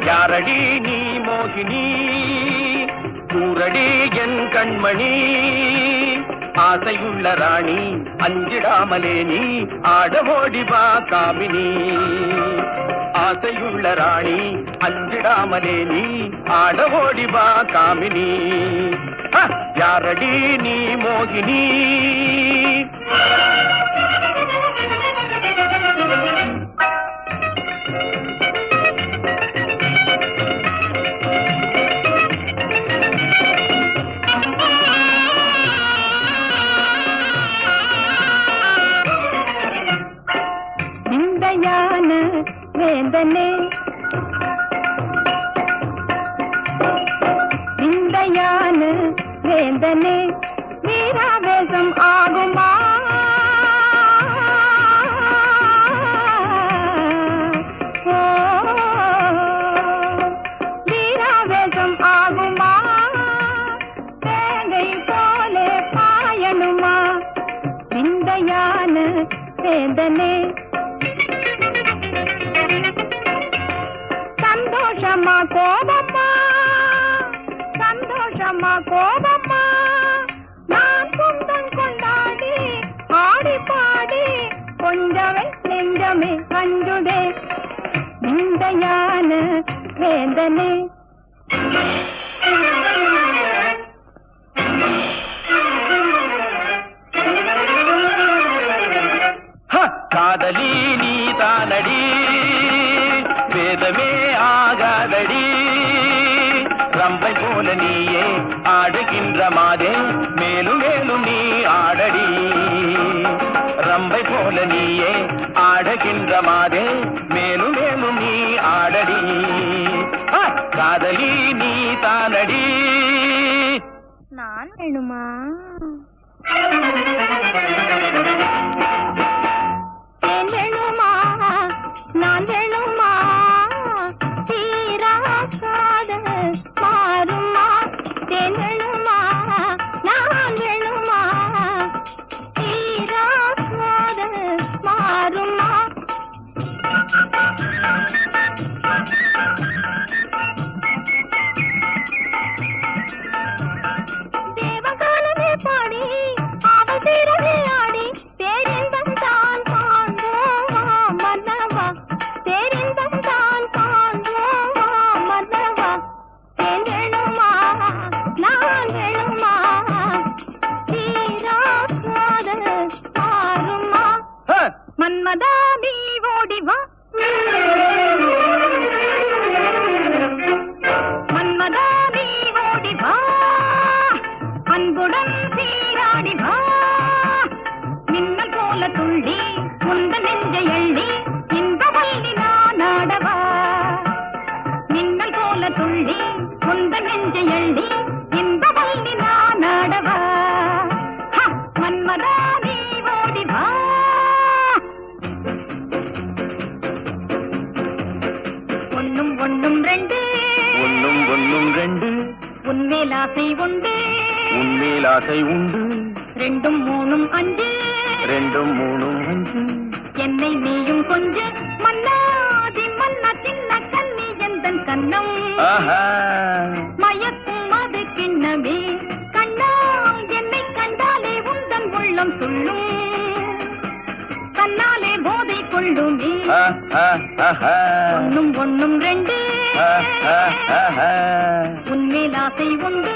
யாரடி நீ மோகினி கூரடி என் கண்மணி ஆசையுள்ள ராணி அஞ்சிடாமலே நீ ஆடமோடி வா காமினி ஆசையுள்ள ராணி அஞ்சிடாமலே நீ ஆடமோடி வா காமினி யாரடி நீ மோகினி வேந்தனே விந்தையான வேந்தனே வீராவேசம் ஆகுமா வீராவேசம் ஆகுமா தேங்கை போலே பாயணுமா விந்தையான வேந்தனே சந்தோஷமா கோபமா நான் சொந்தம் கொண்டாடி ஆடி பாடி கொஞ்சமே நெஞ்சமே அஞ்சுதே விந்தையான வேந்தனே காதலி நீ தானடி வேதமே ஆகாதடி ரம்பை போல நீயே ஆடுகின்ற மாதே மேலும் மேலும் நீ ஆடடி ரம்பை போல நீயே ஆடுகின்ற மாதே மேலும் மேலும் நீ ஆடடி காதலி நீ தானடி நான் வேணுமா வேணுமா நான் வேணுமா தீராக்காத மாறுமா வேணுமா நான் வேணுமா தீராக்காத மாறுமா தேவகாலமே பாடி அவள் தீரவே ஆடி பேரின்பம் தான் காண்போமா மன்னவா பேரின்பம் தான் காண்போமா மன்னவா வேணுமா நான் வேணுமா தீராக்காத மாறுமா மன்மதா நீ ஓடி வா மன்மதா நீ ஓடி வா அன்புடன் சீராடி வா மின்னல் போல துள்ளி முந்த நெஞ்சை எள்ளி இன்பவல்லி நான் ஆடவா மின்னல் போல துள்ளி முந்த நெஞ்சை எள்ளி இன்பவல்லி நான் ஆடவா மன்மதா நீ ஓடி வா ஒன்னும் ஒன்னும் ரெண்டு உன்மேல் ஆசை உண்டு உன்மேல் ஆசை உண்டு ரெண்டும் மூணும் அஞ்சு என்னை நீயும் கொஞ்ச மன்னாதி மன்னா சின்ன கண்ணி எந்தன் கண்ணம் மயக்கும் அது கிண்ணமே கண்ணா என்னை கண்டாலே உந்தன் உள்ளம் துள்ளும் தன்னாலே போதை கொள்ளுமே ஒன்னும் ரெண்டு உன்மேல் ஆசை உண்டு